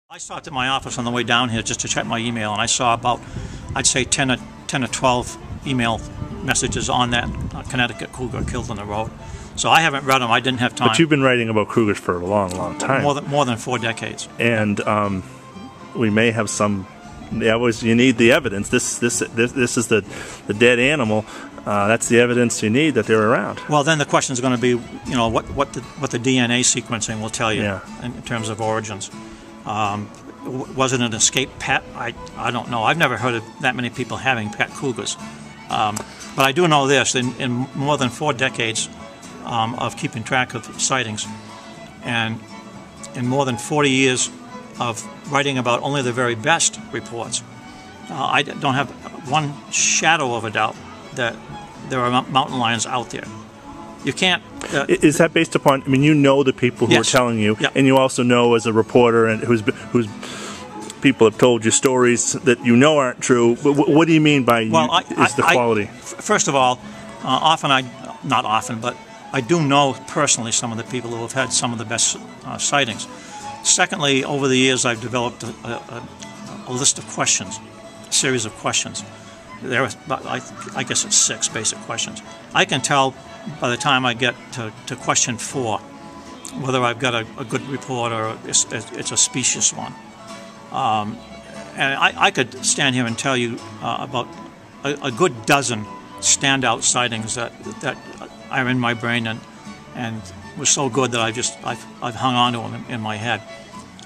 I stopped at my office on the way down here just to check my email, and I saw about, I'd say, 10 or 12 email messages on that Connecticut cougar killed on the road. So I haven't read them. I didn't have time. But you've been writing about cougars for a long, long time. More than 4 decades. And we may have some. You need the evidence. This is the dead animal. That's the evidence you need that they're around. Well, then the question is going to be, what the DNA sequencing will tell you in terms of origins. Was it an escaped pet? I don't know. I've never heard of that many people having pet cougars. But I do know this: in more than 4 decades of keeping track of sightings, and in more than 40 years of writing about only the very best reports, I don't have one shadow of a doubt that there are mountain lions out there. You can't. Is that based upon? I mean, you know the people who are telling you, and you also know as a reporter and who's people have told you stories that you know aren't true. But what do you mean by the quality? First of all, not often, but I do know personally some of the people who have had some of the best sightings. Secondly, over the years, I've developed a list of questions, a series of questions. There are, I guess it's 6 basic questions. I can tell by the time I get to question 4 whether I've got a good report or it's a specious one. And I could stand here and tell you about a good dozen standout sightings that are in my brain and were so good that I've hung on to them in my head.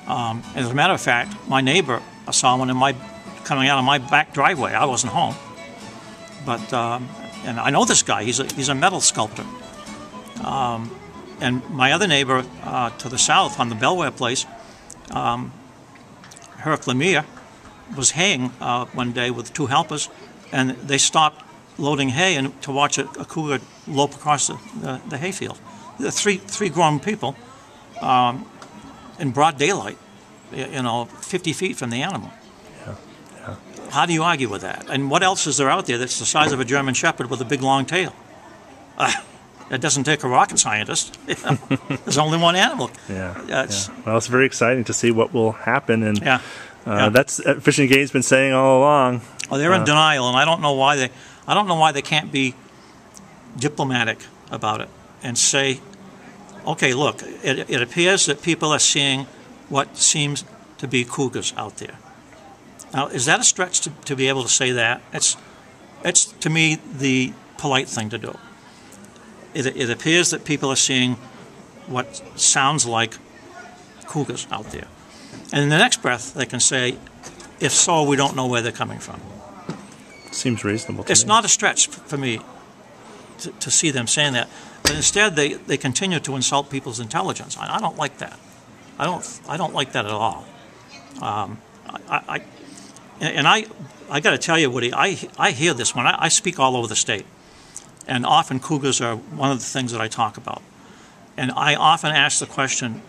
As a matter of fact, my neighbor, I saw one coming out of my back driveway. I wasn't home, but and I know this guy. He's a metal sculptor. And my other neighbor to the south on the Belware place, Herc Lemire, was haying one day with 2 helpers, and they stopped loading hay to watch a cougar lope across the hayfield. The three grown people in broad daylight, 50 feet from the animal. Yeah. How do you argue with that? And what else is there out there that's the size of a German Shepherd with a big long tail? It doesn't take a rocket scientist. There's only one animal. Well, it's very exciting to see what will happen, and that's Fish and Game's been saying all along. Well, they're in denial, and I don't know why they can't be diplomatic about it and say, okay, look, it appears that people are seeing what seems to be cougars out there. Now, is that a stretch to be able to say that? It's to me the polite thing to do. It appears that people are seeing what sounds like cougars out there. And in the next breath, they can say, if so, we don't know where they're coming from. Seems reasonable to me. It's not a stretch for me to see them saying that. But instead, they continue to insult people's intelligence. I don't like that. I don't like that at all. I got to tell you, Woody, I hear this when I speak all over the state. And often cougars are one of the things that I talk about. And I often ask the question,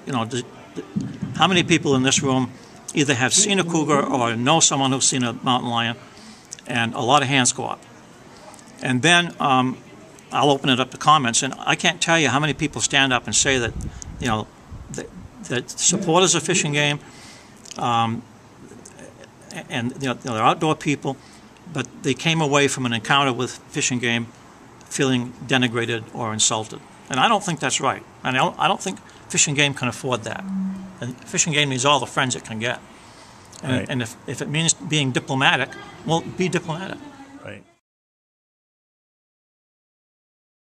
how many people in this room either have seen a cougar or know someone who's seen a mountain lion? And a lot of hands go up. And then I'll open it up to comments, and I can't tell you how many people stand up and say that, that supporters of Fish and Game, and they're outdoor people, but they came away from an encounter with Fish and Game feeling denigrated or insulted. And I don't think that's right. And I don't think Fish and Game can afford that. And Fish and Game needs all the friends it can get. And, and if it means being diplomatic, well, be diplomatic.